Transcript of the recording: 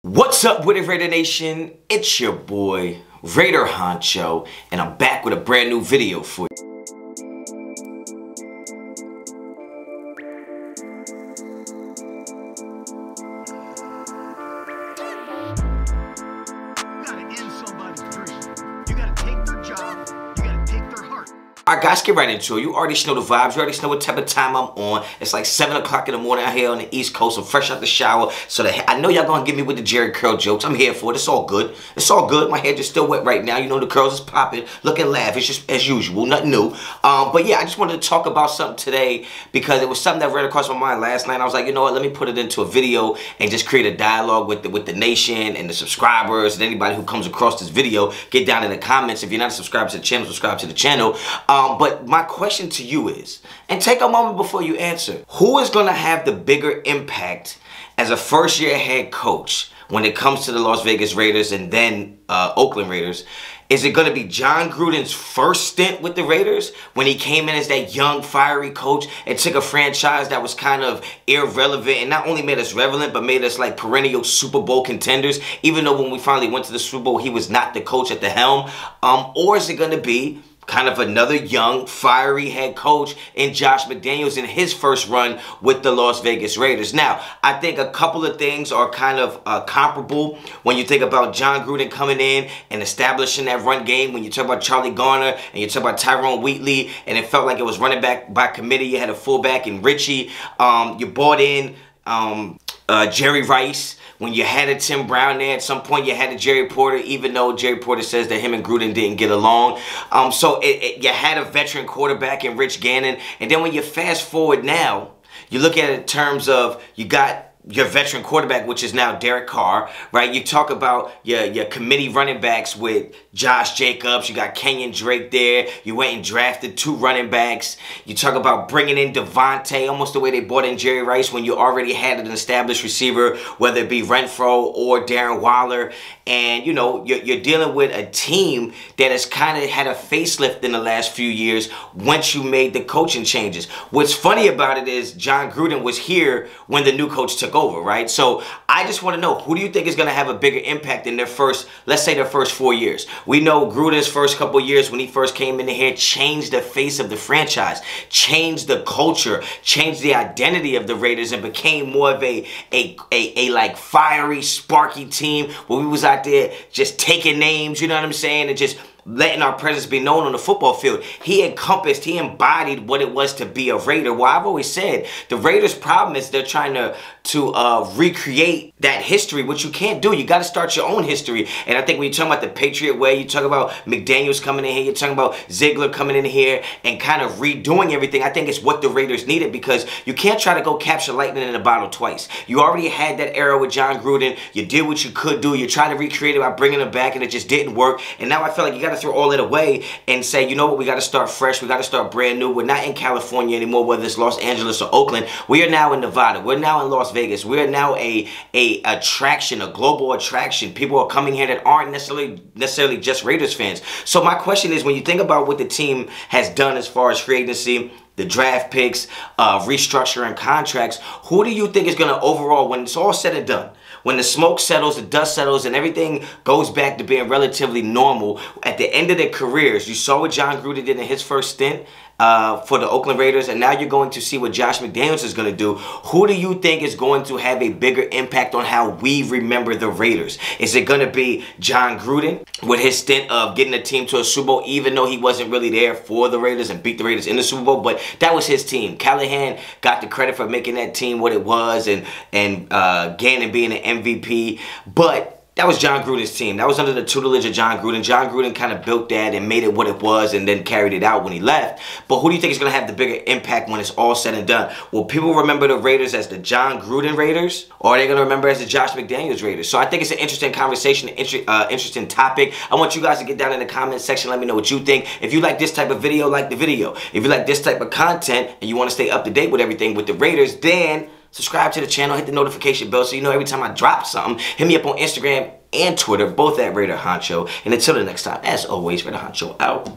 What's up with it, Raider Nation? It's your boy, Raider Honcho, and I'm back with a brand new video for you. Alright guys, get right into it. You already know the vibes. You already know what type of time I'm on. It's like 7 o'clock in the morning out here on the East Coast. I'm fresh out the shower. So I know y'all gonna get me with the Jerry curl jokes. I'm here for it. It's all good. It's all good. My hair just still wet right now. You know the curls is popping, looking lavish just as usual. Nothing new. But yeah, I just wanted to talk about something today because it was something that ran across my mind last night. I was like, you know what? Let me put it into a video and just create a dialogue with the nation and the subscribers and anybody who comes across this video. Get down in the comments. If you're not subscribed to the channel, subscribe to the channel. But my question to you is, and take a moment before you answer, who is going to have the bigger impact as a first-year head coach when it comes to the Las Vegas Raiders and then Oakland Raiders? Is it going to be Jon Gruden's first stint with the Raiders when he came in as that young, fiery coach and took a franchise that was kind of irrelevant and not only made us relevant, but made us like perennial Super Bowl contenders, even though when we finally went to the Super Bowl, he was not the coach at the helm? Or is it going to be kind of another young, fiery head coach in Josh McDaniels in his first run with the Las Vegas Raiders? Now, I think a couple of things are kind of comparable when you think about Jon Gruden coming in and establishing that run game. When you talk about Charlie Garner and you talk about Tyrone Wheatley, and it felt like it was running back by committee. You had a fullback in Richie. You brought in Jerry Rice. When you had a Tim Brown there, at some point you had a Jerry Porter, even though Jerry Porter says that him and Gruden didn't get along. So you had a veteran quarterback in Rich Gannon. And then when you fast forward now, you look at it in terms of you got your veteran quarterback, which is now Derek Carr, right? You talk about your committee running backs with Josh Jacobs. You got Kenyon Drake there. You went and drafted 2 running backs. You talk about bringing in Devontae, almost the way they brought in Jerry Rice when you already had an established receiver, whether it be Renfro or Darren Waller. And, you know, you're dealing with a team that has kind of had a facelift in the last few years once you made the coaching changes. What's funny about it is Jon Gruden was here when the new coach took over, right? So I just want to know, who do you think is going to have a bigger impact in their first, let's say their first 4 years? We know Gruden's first couple years when he first came in here changed the face of the franchise, changed the culture, changed the identity of the Raiders, and became more of a like fiery, sparky team where we was out there just taking names, you know what I'm saying, and just letting our presence be known on the football field. He embodied what it was to be a Raider. Well, I've always said the Raiders' problem is they're trying to recreate that history, which you can't do. You got to start your own history. And I think when you're talking about the Patriot way, you talk about McDaniels coming in here, you're talking about Ziegler coming in here and kind of redoing everything. I think it's what the Raiders needed, because you can't try to go capture lightning in a bottle twice. You already had that era with Jon Gruden. You did what you could do. You tried to recreate it by bringing him back, and it just didn't work. And now I feel like you got to throw all it away and say, you know what, we got to start fresh. We got to start brand new. We're not in California anymore, whether it's Los Angeles or Oakland. We are now in Nevada. We're now in Las Vegas. We are now a attraction, a global attraction. People are coming here that aren't necessarily just Raiders fans. So my question is, when you think about what the team has done as far as free agency, the draft picks, restructuring contracts, who do you think is going to overall, when it's all said and done, when the smoke settles, the dust settles, and everything goes back to being relatively normal, at the end of their careers, you saw what Jon Gruden did in his first stint for the Oakland Raiders, and now you're going to see what Josh McDaniels is going to do. Who do you think is going to have a bigger impact on how we remember the Raiders? Is it going to be Jon Gruden with his stint of getting the team to a Super Bowl, even though he wasn't really there for the Raiders and beat the Raiders in the Super Bowl? But that was his team. Callahan got the credit for making that team what it was, and Gannon being an MVP. But that was Jon Gruden's team. That was under the tutelage of Jon Gruden. Jon Gruden kind of built that and made it what it was and then carried it out when he left. But who do you think is going to have the bigger impact when it's all said and done? Will people remember the Raiders as the Jon Gruden Raiders, or are they going to remember as the Josh McDaniels Raiders? So I think it's an interesting conversation, interesting topic. I want you guys to get down in the comment section. Let me know what you think. If you like this type of video, like the video. If you like this type of content and you want to stay up to date with everything with the Raiders, then subscribe to the channel, hit the notification bell so you know every time I drop something. Hit me up on Instagram and Twitter, both at Raider Honcho. And until the next time, as always, Raider Honcho out.